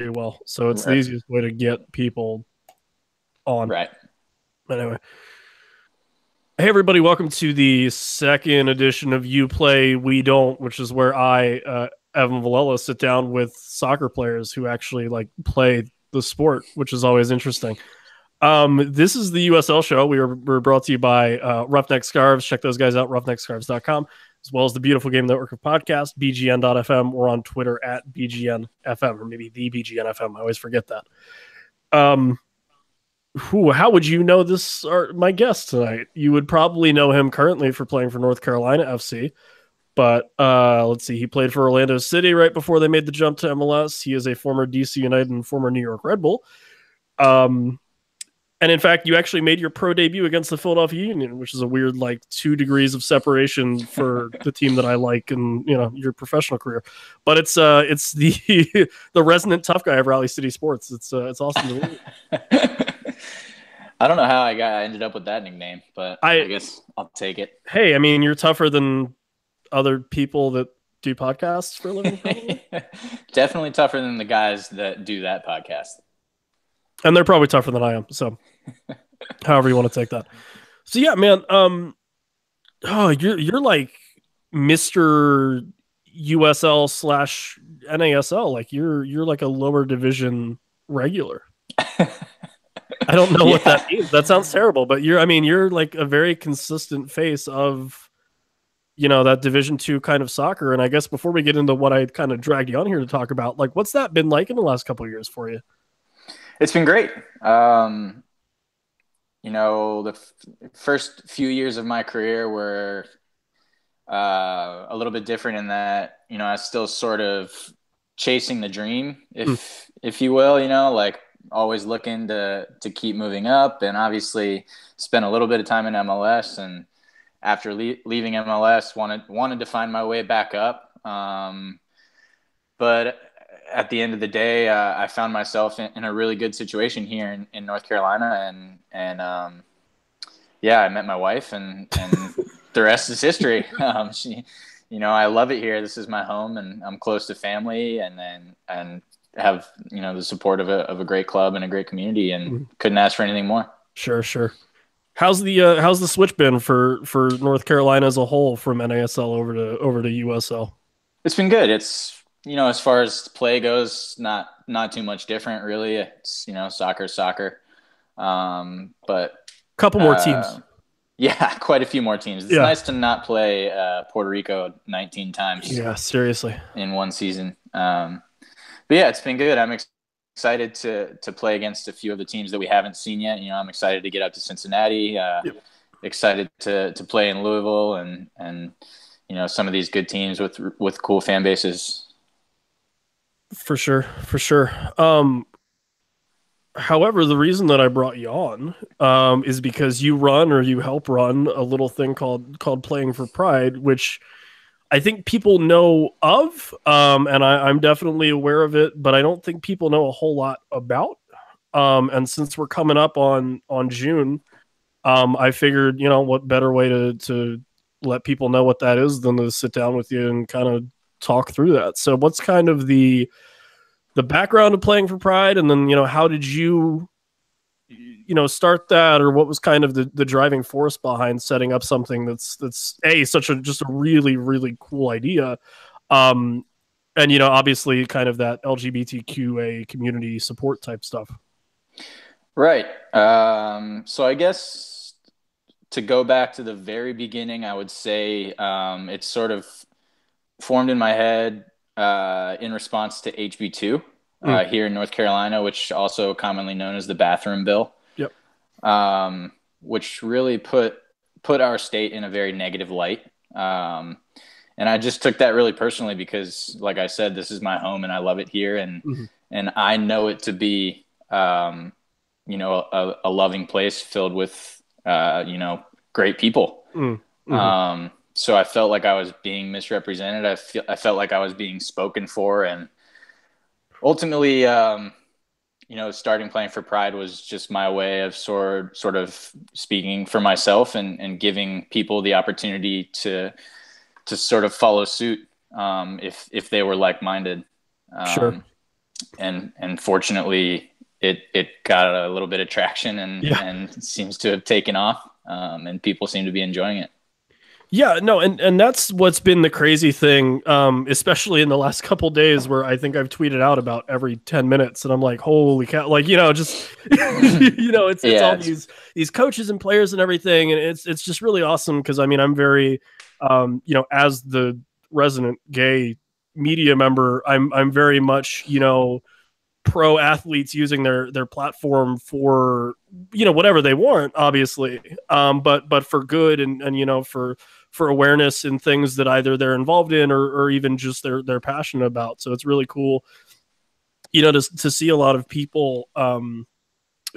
well. So it's the Right. easiest way to get people on. Right. Anyway, hey everybody, welcome to the second edition of You Play We Don't, which is where Evan Villela, sit down with soccer players who actually like play the sport, which is always interesting. This is the USL show. We're brought to you by Roughneck Scarves. Check those guys out, roughneckscarves.com, as well as the Beautiful Game Network of podcasts, bgn.fm, or on Twitter at bgnfm, or maybe the bgnfm. I always forget that. Um, how would you know this? My guest tonight? You would probably know him currently for playing for North Carolina FC. But let's see, he played for Orlando City right before they made the jump to MLS. He is a former DC United and former New York Red Bull. Um, and in fact, you actually made your pro debut against the Philadelphia Union, which is a weird, like, 2 degrees of separation for the team that I like and your professional career. But it's the the resonant tough guy of Raleigh City Sports. It's awesome to meet. I don't know how I ended up with that nickname, but I I guess I'll take it. Hey, I mean, you're tougher than other people that do podcasts for a living, probably, Definitely tougher than the guys that do that podcast. and they're probably tougher than I am. So, however you want to take that. So yeah, man. Oh, you're like Mister USL slash NASL. Like you're like a lower division regular. I don't know what Yeah. that means. That sounds terrible, but you're like a very consistent face of that Division 2 kind of soccer. And I guess before we get into what I kind of dragged you on here to talk about, like what's that been like in the last couple of years for you? It's been great. The first few years of my career were a little bit different in that, I was still sort of chasing the dream, Mm, if you will, like always looking to keep moving up, and obviously spent a little bit of time in MLS, and after leaving MLS wanted to find my way back up. But at the end of the day, I found myself in a really good situation here in North Carolina, and yeah, I met my wife, and the rest is history. I love it here. This is my home, and I'm close to family, and have the support of a great club and a great community, and mm. couldn't ask for anything more. Sure, sure. How's the switch been for North Carolina as a whole from NASL over to USL? It's been good. It's as far as play goes, not too much different really. It's soccer. But Couple more uh, teams. yeah, quite a few more teams. It's Yeah. nice to not play Puerto Rico 19 times Yeah, seriously. in one season. But yeah, it's been good. I'm excited to play against a few of the teams that we haven't seen yet. I'm excited to get up to Cincinnati. Yep. Excited to play in Louisville and some of these good teams with cool fan bases. For sure, for sure. However, the reason that I brought you on is because you run or you help run a little thing called Playing for Pride, which I think people know of, and I'm definitely aware of it, but I don't think people know a whole lot about. And since we're coming up on June, I figured, what better way to let people know what that is than to sit down with you and kind of talk through that. So, what's kind of the background of Playing for Pride, and then how did you start that, or what was kind of the driving force behind setting up something that's such a just a really really cool idea, um and obviously kind of that LGBTQA community support type stuff. Right. So I guess to go back to the very beginning, I would say it's sort of formed in my head in response to HB2 Mm, here in North Carolina, which also commonly known as the bathroom bill, yep. which really put our state in a very negative light. And I just took that really personally because, like I said, this is my home and I love it here, and Mm-hmm. and I know it to be, a loving place filled with, great people. Mm-hmm. So I felt like I was being misrepresented. I felt like I was being spoken for, and ultimately, starting Playing for Pride was just my way of sort of speaking for myself and giving people the opportunity to sort of follow suit, if they were like minded. Sure. Um, and fortunately it got a little bit of traction Yeah. and seems to have taken off, and people seem to be enjoying it. Yeah, no, and that's what's been the crazy thing, especially in the last couple days, where I think I've tweeted out about every 10 minutes, and I'm like, holy cow, like just it's Yeah, all these coaches and players and everything, and it's just really awesome because I mean I'm very, as the resident gay media member, I'm very much pro athletes using their platform for whatever they want, obviously, but for good and for awareness and things that either they're involved in or even just they're passionate about. So it's really cool to see a lot of people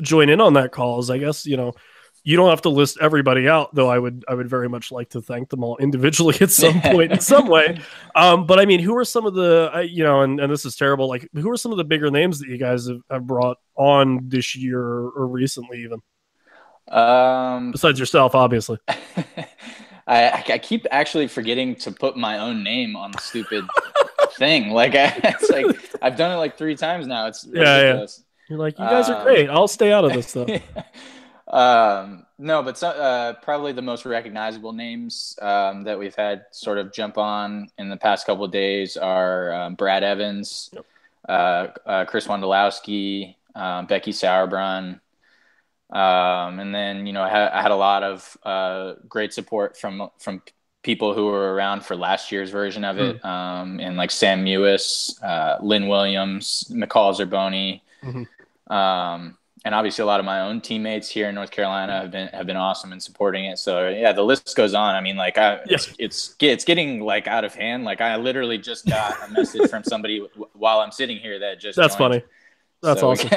join in on that cause. I guess you don't have to list everybody out, though. I would very much like to thank them all individually at some point in some way. But I mean, who are some of the and this is terrible, like who are some of the bigger names that you guys have brought on this year or recently, even besides yourself, obviously? I keep actually forgetting to put my own name on the stupid thing. Like it's like I've done it like 3 times now. It's Yeah. ridiculous. You're like, you guys are Um, great. I'll stay out of this stuff. no, but probably the most recognizable names that we've had sort of jump on in the past couple of days are Brad Evans, Yep. Chris Wondolowski, Becky Sauerbrunn. And then, I had a lot of great support from people who were around for last year's version of Mm. it, and like Sam Mewis, Lynn Williams, McCall Zerboni, Mm-hmm. and obviously a lot of my own teammates here in North Carolina have been awesome in supporting it. So yeah, the list goes on. I mean, like Yeah, it's getting like out of hand. Like I literally just got a message from somebody while I'm sitting here that just that's joined. funny. That's So awesome.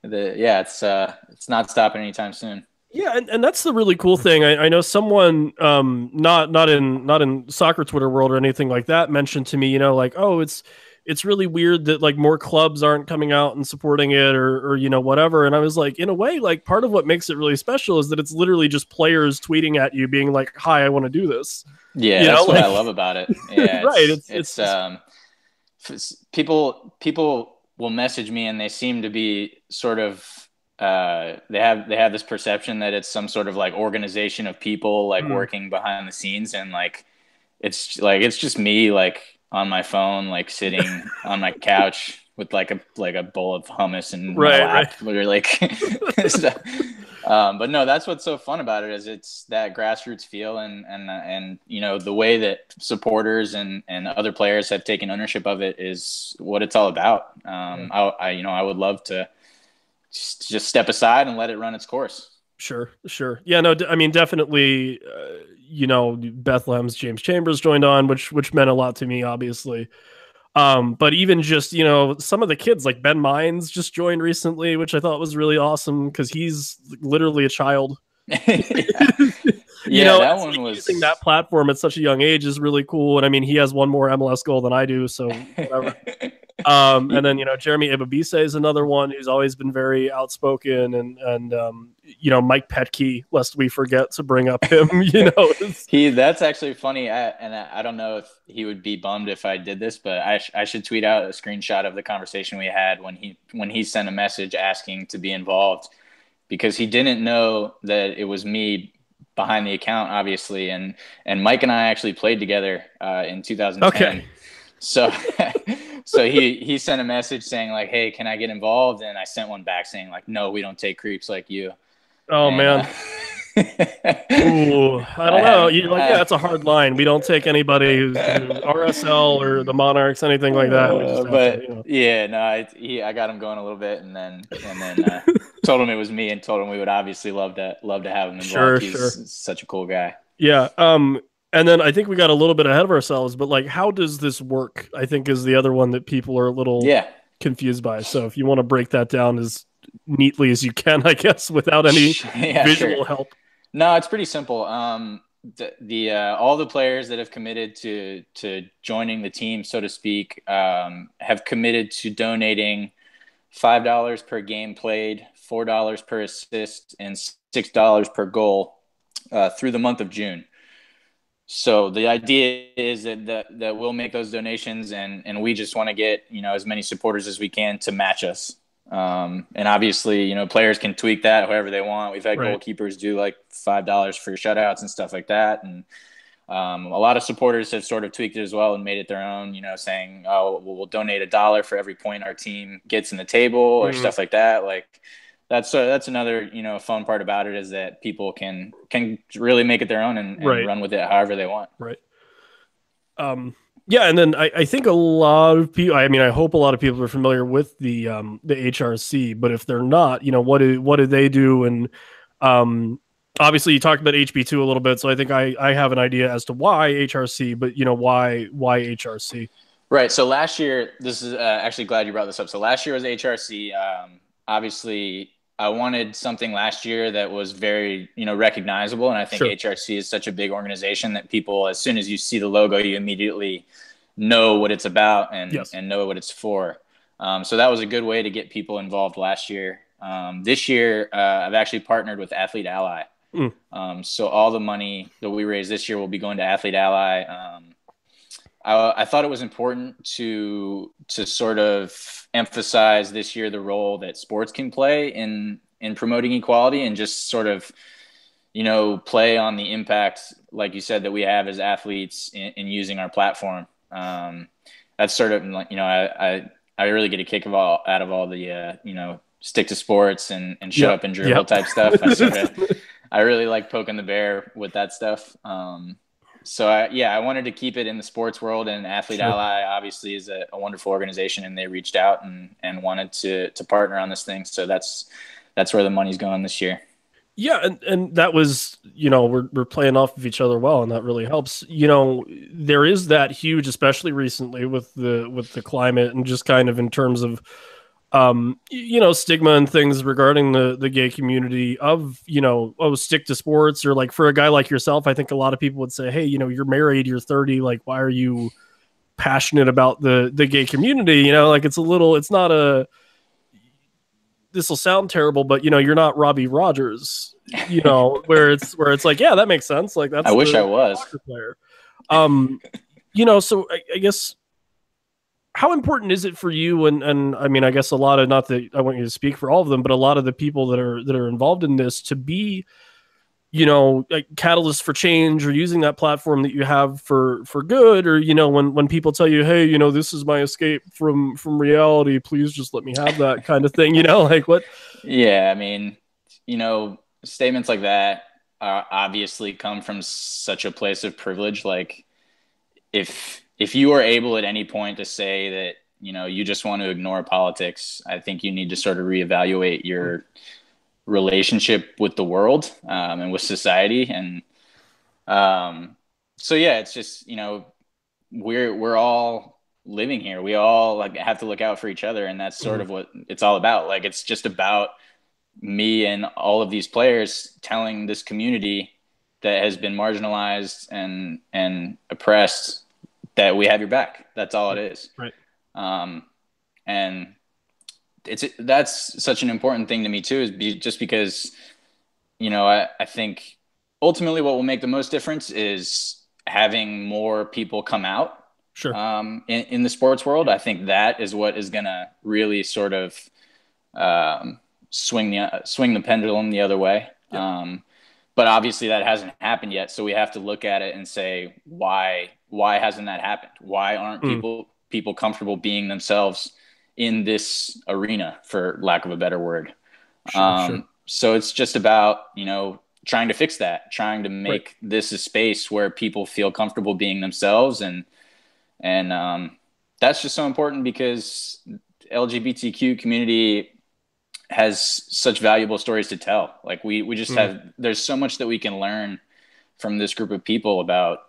it's not stopping anytime soon. Yeah, and that's the really cool thing. I know someone, not in soccer Twitter world or anything like that, mentioned to me, like, oh, it's really weird that like more clubs aren't coming out and supporting it or whatever. And I was like, in a way, like part of what makes it really special is that it's literally just players tweeting at you, being like, "Hi, I want to do this." Yeah, that's what I Like love about it. Yeah, right. it's people will message me and they seem to be sort of they have this perception that it's some sort of like organization of people like Mm, working behind the scenes, and it's just me like on my phone, like sitting on my couch with like a bowl of hummus in my right. lap, or like but no, that's what's so fun about it, is it's that grassroots feel, and the way that supporters and other players have taken ownership of it is what it's all about. Yeah. I would love to just step aside and let it run its course. Sure. Yeah, no, I mean, definitely, Bethlehem's James Chambers joined on, which meant a lot to me, obviously. But even just, some of the kids like Ben Mines just joined recently, which I thought was really awesome because he's literally a child. Yeah. Yeah, that It's one like using that was. platform at such a young age is really cool. And I mean, he has one more MLS goal than I do, so whatever. And then Jeremy Ibabise is another one who's always been very outspoken, and Mike Petke, lest we forget to bring up him. That's actually funny, I don't know if he would be bummed if I did this, but I should tweet out a screenshot of the conversation we had when he sent a message asking to be involved, because he didn't know that it was me behind the account, obviously, and Mike and I actually played together in 2010. Okay. So so he sent a message saying like, "Hey, can I get involved?" And I sent one back saying like, "No, we don't take creeps like you." Oh And man. Ooh, I don't I know. haven't. You're like, yeah, it's a hard line. We don't take anybody who's RSL or the Monarchs, anything like that. We just have to, But yeah, no, I got him going a little bit, and then told him it was me, and told him we would obviously love to have him involved. Sure. He's such a cool guy. Yeah. And then I think we got a little bit ahead of ourselves, but like, how does this work? I think is the other one that people are a little Yeah, confused by. So if you want to break that down as neatly as you can, I guess, without any yeah, sure. visual help. No, it's pretty simple. The all the players that have committed to joining the team, so to speak, have committed to donating $5 per game played, $4 per assist, and $6 per goal through the month of June. So the idea is that we'll make those donations, and we just want to get, as many supporters as we can to match us. And obviously, players can tweak that however they want. We've had Right. goalkeepers do like $5 for shutouts and stuff like that. And a lot of supporters have sort of tweaked it as well and made it their own, saying, oh, well, we'll donate $1 for every point our team gets in the table or Mm, stuff like that. Like that's another, fun part about it, is that people can really make it their own and right. run with it however they want. Right. Yeah, and then I think a lot of people. I mean, I hope a lot of people are familiar with the HRC. But if they're not, what do they do? And obviously, you talked about HB2 a little bit, so I think I have an idea as to why HRC. But why HRC? Right. So last year, this is actually glad you brought this up. So last year was HRC. Obviously, I wanted something last year that was very, recognizable. And I think Sure. HRC is such a big organization that people, as soon as you see the logo, you immediately know what it's about Yes. and know what it's for. So that was a good way to get people involved last year. This year, I've actually partnered with Athlete Ally. Mm, So all the money that we raise this year will be going to Athlete Ally. I thought it was important to sort of emphasize this year the role that sports can play in promoting equality, and just sort of, play on the impact, like you said, that we have as athletes in using our platform. That's sort of like, I really get a kick out of all the stick to sports and shut yep. up and dribble Yep. type stuff. I really like poking the bear with that stuff. So I wanted to keep it in the sports world, and Athlete Sure. Ally obviously is a wonderful organization, and they reached out and wanted to partner on this thing. So that's where the money's going this year. Yeah, and that was, we're playing off of each other well, and that really helps. There is that huge, especially recently with the climate and just kind of in terms of stigma and things regarding the gay community of, oh, stick to sports, or like for a guy like yourself, I think a lot of people would say, hey, you're married, you're 30, like why are you passionate about the gay community? Like it's not a, this will sound terrible, but you're not Robbie Rogers, where it's like, yeah, that makes sense. Like I that's wish I the was. soccer player. So I guess how important is it for you? And I mean, I guess a lot of, not that I want you to speak for all of them, but a lot of the people that are involved in this to be, like catalyst for change, or using that platform that you have for good, or when people tell you, hey, this is my escape from reality, please just let me have that kind of thing, like what? Yeah, I mean, statements like that obviously come from such a place of privilege. Like, if you are able at any point to say that, you just want to ignore politics, I think you need to sort of reevaluate your relationship with the world, and with society. And so yeah, it's just, we're all living here. We all like have to look out for each other, and that's sort of what it's all about. Like, it's just about me and all of these players telling this community that has been marginalized and oppressed that we have your back. That's all it is. Right. And that's such an important thing to me too, just because, I think ultimately what will make the most difference is having more people come out, Sure. in the sports world. I think that is what is going to really sort of, swing the pendulum the other way. Yeah. But obviously that hasn't happened yet. So we have to look at it and say, why hasn't that happened? Why aren't people comfortable being themselves in this arena, for lack of a better word? Sure. So it's just about, trying to fix that, trying to make Right. this a space where people feel comfortable being themselves. And that's just so important, because LGBTQ community has such valuable stories to tell. Like we just have, there's so much that we can learn from this group of people about,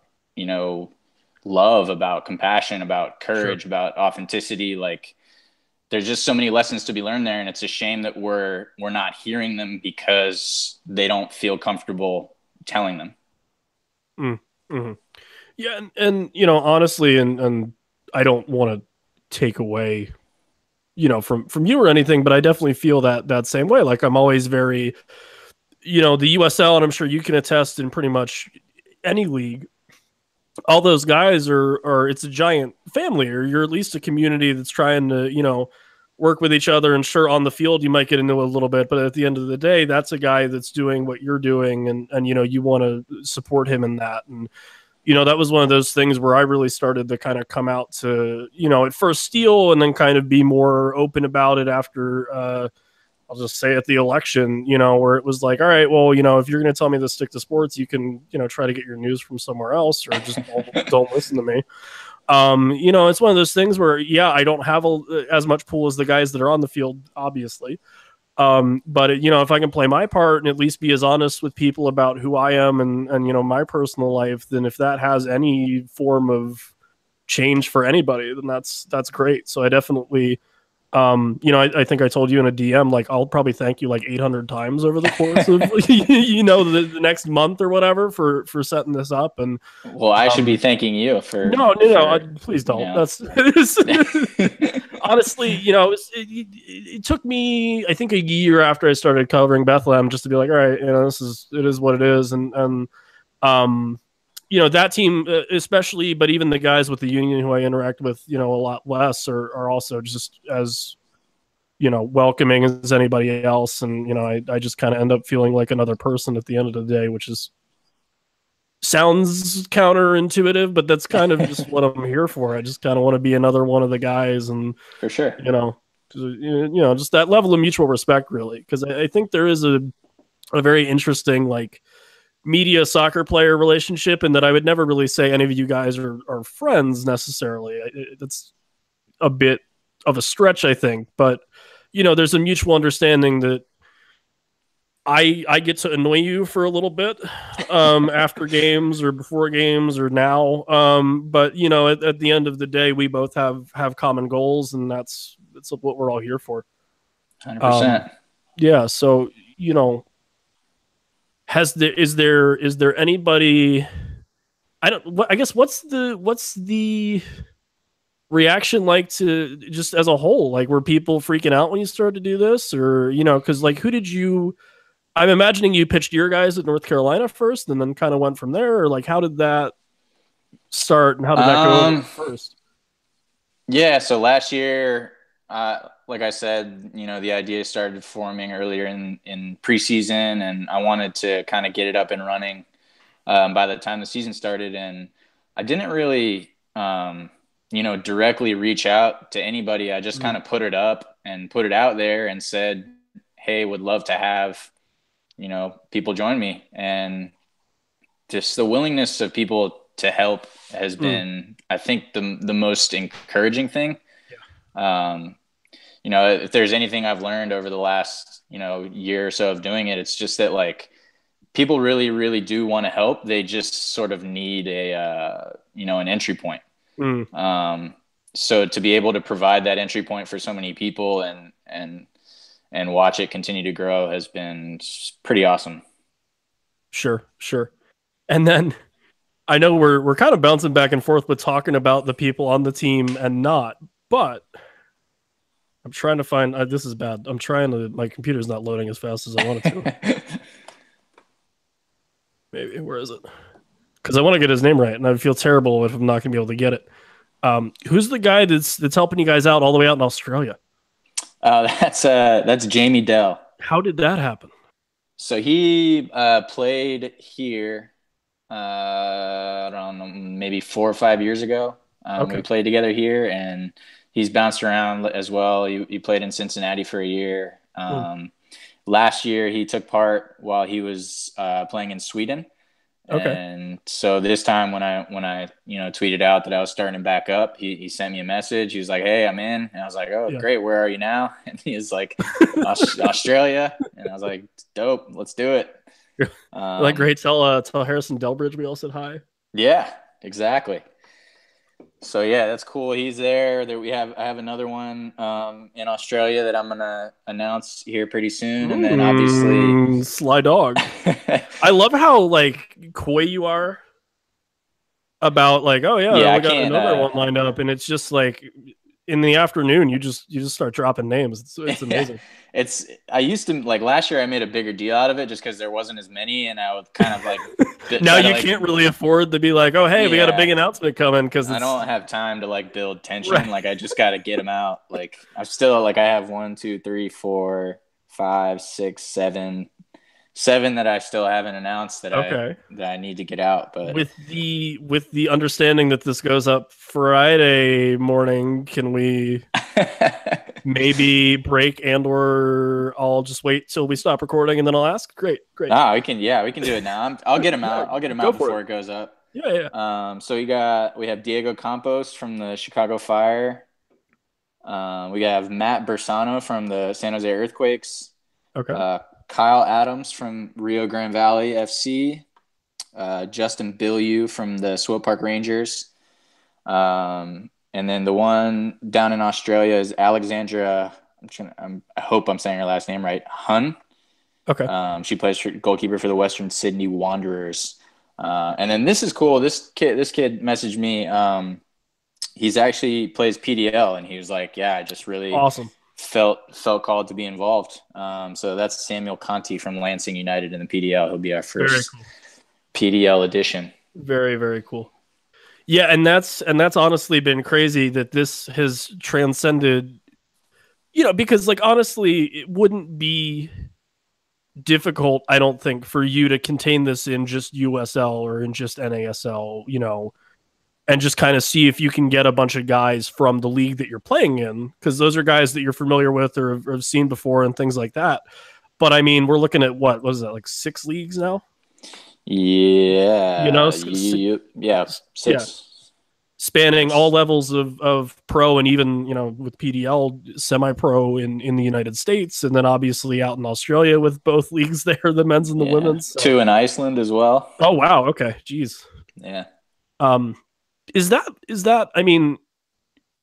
love, about compassion, about courage, Sure. about authenticity. Like, there's just so many lessons to be learned there. And it's a shame that we're not hearing them because they don't feel comfortable telling them. Mm-hmm. Yeah. And honestly, and I don't want to take away, from you or anything, but I definitely feel that same way. Like I'm always very, the USL, and I'm sure you can attest in pretty much any league, all those guys are it's a giant family, or you're at least a community that's trying to, work with each other. And sure, on the field you might get into a little bit, but at the end of the day, that's a guy that's doing what you're doing, and you want to support him in that. And that was one of those things where I really started to kind of come out to, at first Steele, and then kind of be more open about it after, I'll just say at the election, where it was like, all right, well, if you're going to tell me to stick to sports, you can, try to get your news from somewhere else, or just don't listen to me. It's one of those things where, yeah, I don't have as much pull as the guys that are on the field, obviously. But if I can play my part and at least be as honest with people about who I am and my personal life, then if that has any form of change for anybody, then that's great. So I definitely, I think I told you in a DM, like, I'll probably thank you like 800 times over the course of, the next month or whatever for setting this up. And well, I should be thanking you for no, please don't. That's honestly, it took me, I think, a year after I started covering Bethlehem just to be like, all right, it is what it is. And that team, especially, but even the guys with the union who I interact with, a lot less, are also just as, welcoming as anybody else. And, I just kind of end up feeling like another person at the end of the day, which sounds counterintuitive, but that's kind of just what I'm here for. I just kind of want to be another one of the guys. And for sure, just that level of mutual respect, really. Because I think there is a very interesting, like, media soccer player relationship, and that I would never really say any of you guys are friends necessarily. That's a bit of a stretch, I think, but there's a mutual understanding that I get to annoy you for a little bit after games or before games or now, but at the end of the day, we both have common goals, and that's what we're all here for. 100%. Yeah, so is there anybody, I guess, what's the reaction like to just as a whole? Like, were people freaking out when you started to do this, or because, like, who did you, I'm imagining you pitched your guys at North Carolina first and then kind of went from there, or like, how did that start and how did that go first? Yeah, so last year, like I said, the idea started forming earlier in preseason, and I wanted to kind of get it up and running by the time the season started. And I didn't really, directly reach out to anybody. I just kind of put it up and put it out there and said, hey, would love to have, people join me. And just the willingness of people to help has been, I think, the most encouraging thing. Yeah. If there's anything I've learned over the last, year or so of doing it, it's just that, like, people really, really do want to help. They just sort of need an entry point. So to be able to provide that entry point for so many people and watch it continue to grow has been pretty awesome. Sure. And then I know we're kind of bouncing back and forth with talking about the people on the team and not, but I'm trying to find, this is bad. My computer's not loading as fast as I want it to. Maybe, where is it? Because I want to get his name right, and I feel terrible if I'm not going to be able to get it. Who's the guy that's helping you guys out all the way out in Australia? That's Jamie Dell. How did that happen? So he played here, I don't know, maybe 4 or 5 years ago. We played together here, and he's bounced around as well. He played in Cincinnati for a year. Last year, he took part while he was playing in Sweden. Okay. And so this time when I tweeted out that I was starting him back up, he sent me a message. He was like, hey, I'm in. And I was like, oh, yeah. Great. Where are you now? And he was like, Australia. And I was like, dope. Let's do it. Like, great. Tell Harrison Delbridge we all said hi. Yeah, exactly. So yeah, that's cool. He's there. I have another one in Australia that I'm gonna announce here pretty soon, and then obviously Sly Dog. I love how, like, coy you are about, like, oh yeah, we got another one lined up, and it's just like, in the afternoon, you just start dropping names. It's amazing. I used to like last year I made a bigger deal out of it just because there wasn't as many, and I would kind of like Now try to you like can't really afford to be like, oh hey, we got a big yeah. announcement coming because I it's don't have time to like build tension. right. Like I just got to get them out. Like I'm still like I have 1, 2, 3, 4, 5, 6, 7 that I still haven't announced Okay. that I need to get out. But With the understanding that this goes up Friday morning, can we maybe break and or I'll just wait till we stop recording and then I'll ask? Great, great. we can do it now. I'll get them Yeah, out. I'll get them go out for before it. it goes up. Yeah, yeah. So we have Diego Campos from the Chicago Fire. We have Matt Bersano from the San Jose Earthquakes. Okay. Kyle Adams from Rio Grande Valley FC. Justin Bilyeu from the Swope Park Rangers. And then the one down in Australia is Alexandra. I hope I'm saying her last name right. Hun. Okay. She plays for goalkeeper for the Western Sydney Wanderers. And then this is cool. This kid messaged me. He's actually plays PDL, and he was like, "Yeah, I just really Awesome. felt called to be involved." So that's Samuel Conti from Lansing United in the PDL. He'll be our first PDL edition. Very, very cool. Yeah, and that's honestly been crazy that this has transcended, because like honestly, it wouldn't be difficult, I don't think, for you to contain this in just USL or in just NASL, and just kind of see if you can get a bunch of guys from the league that you're playing in, because those are guys that you're familiar with or have seen before and things like that. But I mean, we're looking at what was that, like 6 leagues now? Yeah. Yeah, 6. spanning all levels of pro and even, with PDL, semi-pro in the United States, and then obviously out in Australia with both leagues there, the men's and the women's. So. 2 in Iceland as well. Oh, wow. Okay. Jeez. Yeah. Is that, I mean,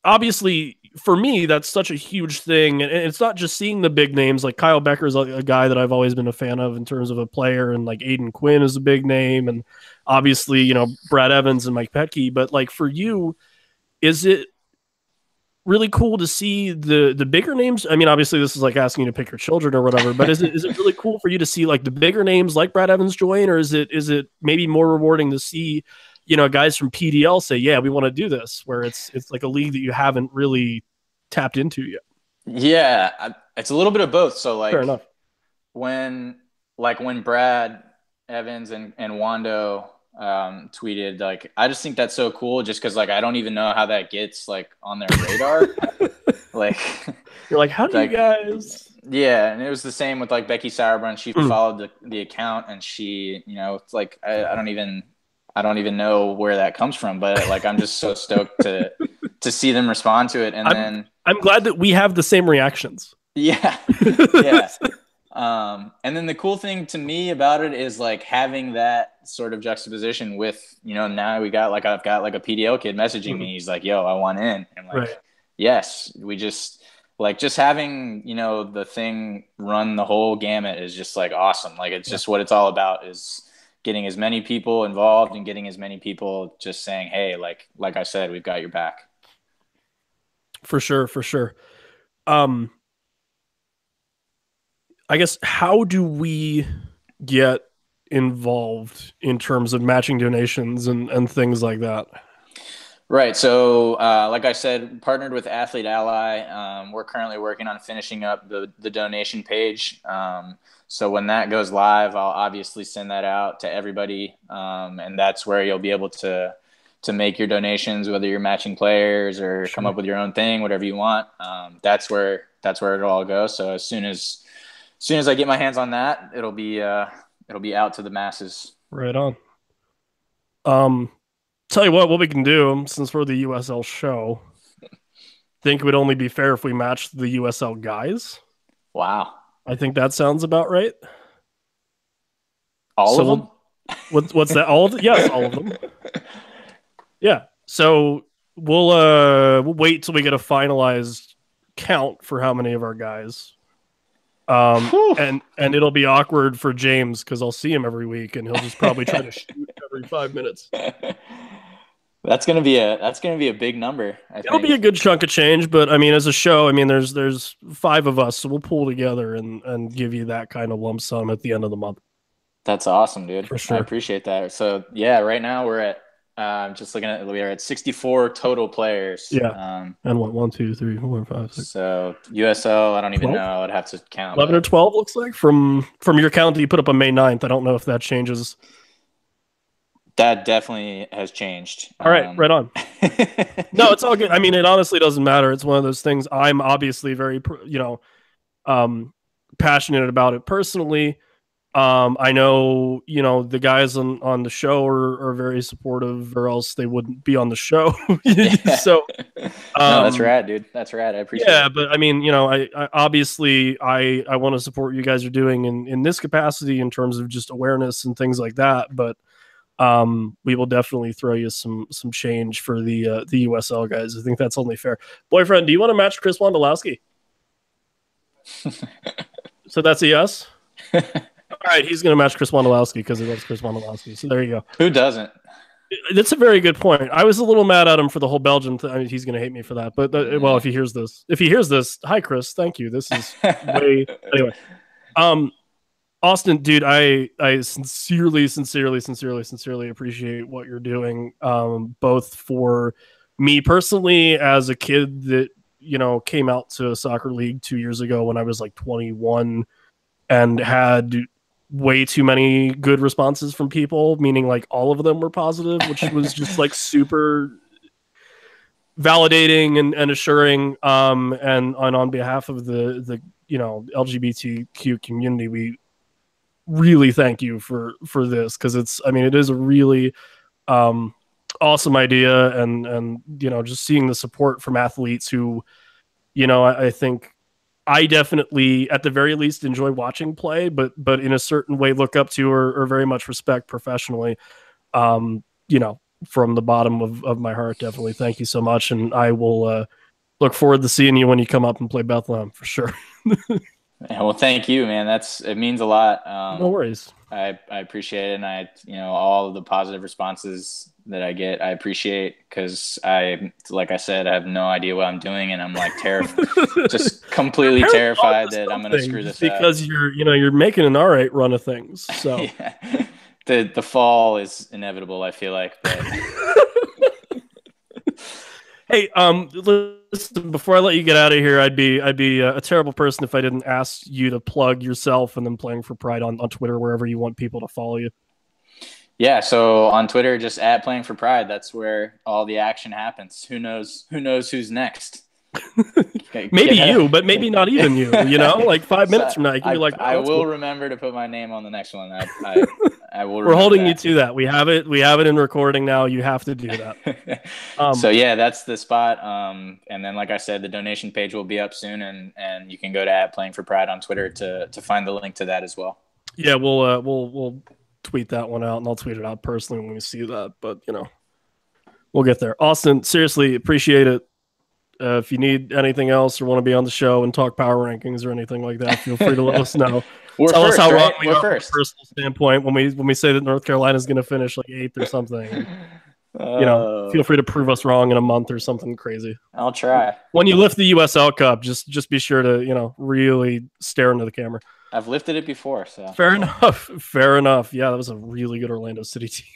obviously for me, that's such a huge thing. And it's not just seeing the big names. Like Kyle Becker's a guy that I've always been a fan of in terms of a player, and like Aiden Quinn is a big name. And obviously, Brad Evans and Mike Petke. But like for you, is it really cool to see the bigger names? I mean, obviously this is like asking you to pick your children or whatever, but is it really cool for you to see like the bigger names like Brad Evans join, or is it maybe more rewarding to see, guys from PDL say, yeah, we want to do this, where it's like a league that you haven't really tapped into yet? Yeah, it's a little bit of both. So like, fair enough. When Brad Evans and Wando tweeted, like, I just think that's so cool, just because like I don't even know how that gets like on their radar. Like, you're like, how do you guys? Yeah, and it was the same with like Becky Sauerbrunn. She followed the account, and she, it's like I don't even know where that comes from, but like I'm just so stoked to see them respond to it. And I'm glad that we have the same reactions. Yeah. And then the cool thing to me about it is like having that sort of juxtaposition with, now I've got like a PDL kid messaging me. He's like, yo, I want in. And like, right. Yes, we just having, the thing run the whole gamut is just like awesome. Like, it's just what it's all about, is getting as many people involved and getting as many people just saying, hey, like I said, we've got your back. For sure. I guess, how do we get involved in terms of matching donations and things like that? Right. So, like I said, partnered with Athlete Ally. We're currently working on finishing up the donation page. So when that goes live, I'll obviously send that out to everybody. And that's where you'll be able to make your donations, whether you're matching players or come up with your own thing, whatever you want. That's where it'll all go. So as soon as I get my hands on that, it'll be out to the masses. Right on. Tell you what we can do, since we're the USL show, think it would only be fair if we matched the USL guys. Wow. I think that sounds about right. All of them? What's that? All of them? Yes, all of them. Yeah. So we'll wait till we get a finalized count for how many of our guys. And it'll be awkward for James because I'll see him every week and he'll just probably try to shoot every 5 minutes. That's gonna be a big number, I It'll be think. a good chunk of change, but I mean, as a show, I mean, there's 5 of us, so we'll pull together and give you that kind of lump sum at the end of the month That's awesome, dude. for I sure. appreciate that. So yeah, right now we're at just looking at we are at 64 total players. Yeah. And what, 1, 2, 3, 4, 5, 6, So USL, I don't even 12? know. I'd have to count, 11 or but 12 looks like from your count that you put up on May 9th. I don't know if that changes. that definitely has changed. All right, right on. No, it's all good. I mean, it honestly doesn't matter. It's one of those things. I'm obviously very, passionate about it personally. I know, the guys on the show are very supportive, or else they wouldn't be on the show. Yeah. So, No, that's rad, dude. That's rad. I appreciate yeah, it. but I mean, I obviously I want to support what you guys are doing in this capacity in terms of just awareness and things like that. But we will definitely throw you some change for the USL guys. I think that's only fair. Boyfriend, do you want to match Chris Wondolowski? So that's a yes. All right, he's going to match Chris Wondolowski because he loves Chris Wondolowski. So there you go. Who doesn't? That's a very good point. I was a little mad at him for the whole Belgium thing. I mean, he's going to hate me for that. But well, if he hears this, hi Chris, thank you. This is way anyway. Austin, dude, I sincerely appreciate what you're doing. Both for me personally as a kid that came out to a soccer league 2 years ago when I was like 21 and had way too many good responses from people, meaning like all of them were positive, which was just like super validating and assuring. And on behalf of the LGBTQ community, we really thank you for this, because it is a really awesome idea, and just seeing the support from athletes who I think I definitely, at the very least, enjoy watching play, but in a certain way look up to or very much respect professionally. From the bottom of my heart, definitely thank you so much, and I will look forward to seeing you when you come up and play Bethlehem for sure. Yeah, well, thank you, man. It means a lot. No worries. I appreciate it, and all of the positive responses that I get, I appreciate, because like I said, I have no idea what I'm doing, and I'm like just completely terrified that I'm going to screw this up. Because you're making an all right run of things. So yeah. The fall is inevitable, I feel like. But... Hey, listen, before I let you get out of here, I'd be a terrible person if I didn't ask you to plug yourself and then Playing for Pride on Twitter, wherever you want people to follow you. Yeah, so on Twitter, just at Playing for Pride. That's where all the action happens. Who knows who's next? Maybe you, but maybe not even you. Like 5 minutes from now, you can be like, I will remember to put my name on the next one. I will. We're holding you to that. We have it in recording now. You have to do that. So yeah, that's the spot. And then, like I said, the donation page will be up soon, and you can go to @Playing for Pride on Twitter to find the link to that as well. Yeah, we'll tweet that one out, and I'll tweet it out personally when we see that. But we'll get there. Austin, seriously, appreciate it. If you need anything else or want to be on the show and talk power rankings or anything like that, feel free to let us know. Tell us how wrong we are from a personal standpoint when we say that North Carolina is going to finish like 8th or something. Feel free to prove us wrong in a month or something crazy. I'll try. When you lift the USL Cup, just be sure to really stare into the camera. I've lifted it before, so fair enough. Yeah, that was a really good Orlando City team.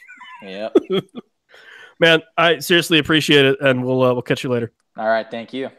Yep. Man, I seriously appreciate it, and we'll catch you later. All right, thank you.